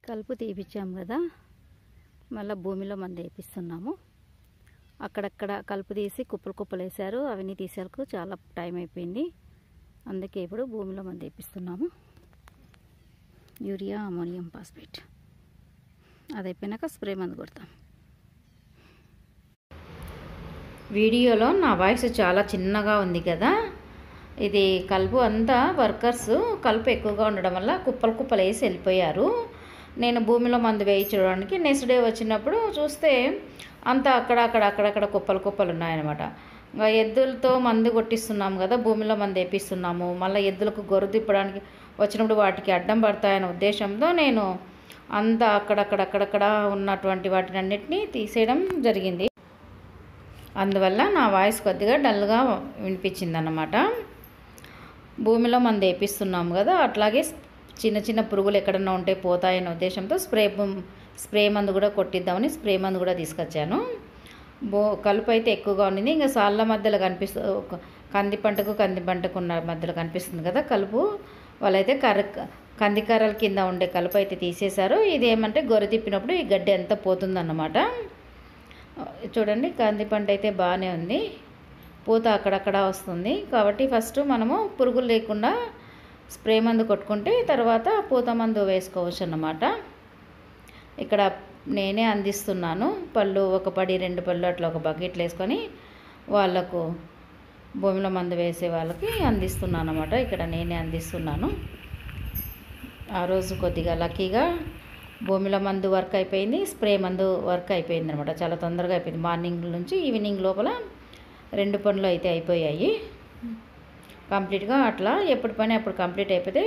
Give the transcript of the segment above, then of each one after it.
కలుపు తీపిచ్చాం కదా, మళ్ళీ భూమిలో మందు వేపిస్తున్నాము. అక్కడక్కడ కలుపు తీసి కుప్పలు కుప్పలు వేసారు, అవన్నీ తీసేలకు చాలా టైం అయిపోయింది. అందుకే ఇప్పుడు భూమిలో మందు వేపిస్తున్నాము. యూరియా అమోనియం ఫాస్ఫేట్ అది అయిపోయినాక స్ప్రే మందు కొడతాం. వీడియోలో నా వాయిస్ చాలా చిన్నగా ఉంది కదా, ఇది కలుపు అంతా వర్కర్స్ కలుపు ఎక్కువగా ఉండడం వల్ల కుప్పలు కుప్పలు వేసి వెళ్ళిపోయారు. నేను భూమిలో మందు వేయించడానికి నెక్స్ట్ డే వచ్చినప్పుడు చూస్తే అంతా అక్కడక్కడ కుప్పలు కుప్పలు ఉన్నాయన్నమాట. ఇంకా ఎద్దులతో మందు కొట్టిస్తున్నాము కదా, భూమిలో మందు వేపిస్తున్నాము. మళ్ళీ ఎద్దులకు గొర్రె తిప్పడానికి వచ్చినప్పుడు వాటికి అడ్డం పడతాయనే ఉద్దేశంతో నేను అంతా అక్కడక్కడ ఉన్నటువంటి వాటిని అన్నిటినీ తీసేయడం జరిగింది. అందువల్ల నా వాయిస్ కొద్దిగా డల్గా వినిపించింది అన్నమాట. భూమిలో మందు వేపిస్తున్నాము కదా, అట్లాగే చిన్న చిన్న పురుగులు ఎక్కడన్నా ఉంటే పోతాయనే ఉద్దేశంతో స్ప్రే మందు కూడా కొట్టిద్దామని స్ప్రే మందు కూడా తీసుకొచ్చాను. కలుపు అయితే ఎక్కువగా ఉండింది. ఇంకా సాళ్ళ మధ్యలో కంది పంటకు ఉన్న మధ్యలో కనిపిస్తుంది కదా కలుపు. వాళ్ళైతే కందికర్రల కింద ఉండే కలుపు అయితే తీసేశారు. ఇది ఏమంటే గొర్రె తిప్పినప్పుడు ఈ గడ్డి అంతా పోతుందన్నమాట. చూడండి, కంది పంట అయితే బాగానే ఉంది, పూత అక్కడక్కడ వస్తుంది. కాబట్టి ఫస్ట్ మనము పురుగులు లేకుండా స్ప్రే మందు కొట్టుకుంటే తర్వాత పూత మందు వేసుకోవచ్చు అన్నమాట. ఇక్కడ నేనే అందిస్తున్నాను. పళ్ళు ఒక పడి 2 పళ్ళు అట్లా ఒక బకెట్లు వేసుకొని వాళ్ళకు భూమిలో మందు వేసే వాళ్ళకి అందిస్తున్నాను అన్నమాట. ఇక్కడ నేనే అందిస్తున్నాను. ఆ రోజు కొద్దిగా లక్కీగా భూమిలో మందు వర్క్ అయిపోయింది, స్ప్రే మందు వర్క్ అయిపోయింది అనమాట. చాలా తొందరగా అయిపోయింది. మార్నింగ్ నుంచి ఈవినింగ్ లోపల 2 పనులు అయితే అయిపోయాయి కంప్లీట్గా. అట్లా ఎప్పుడు పని అప్పుడు కంప్లీట్ అయిపోతే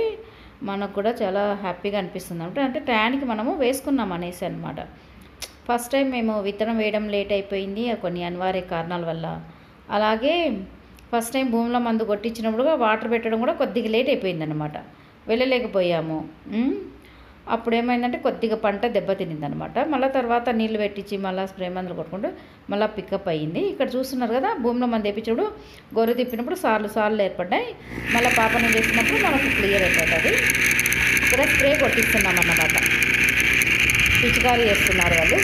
మనకు కూడా చాలా హ్యాపీగా అనిపిస్తుంది అనమాట. అంటే టయానికి మనము వేసుకున్నాం అనేసి అనమాట. ఫస్ట్ టైం మేము విత్తనం వేయడం లేట్ అయిపోయింది కొన్ని అనివార్య కారణాల వల్ల. అలాగే ఫస్ట్ టైం భూమిలో మందు కొట్టించినప్పుడు వాటర్ పెట్టడం కూడా కొద్దిగా లేట్ అయిపోయింది అనమాట, వెళ్ళలేకపోయాము. అప్పుడు ఏమైందంటే కొద్దిగా పంట దెబ్బతినిందనమాట. మళ్ళీ తర్వాత నీళ్ళు పెట్టించి మళ్ళీ స్ప్రే మందులు కొట్టుకుంటూ మళ్ళీ పికప్ అయ్యింది. ఇక్కడ చూస్తున్నారు కదా, భూమిలో మందు వేయించినప్పుడు గొర్రె తిప్పినప్పుడు సార్లు ఏర్పడ్డాయి. మళ్ళీ పాపను చేసినప్పుడు మనకు క్లియర్ అయిపోతుంది. ఇక్కడ స్ప్రే కొట్టిస్తున్నాం అన్నమాట, పిచికారీ చేస్తున్నారు వాళ్ళు.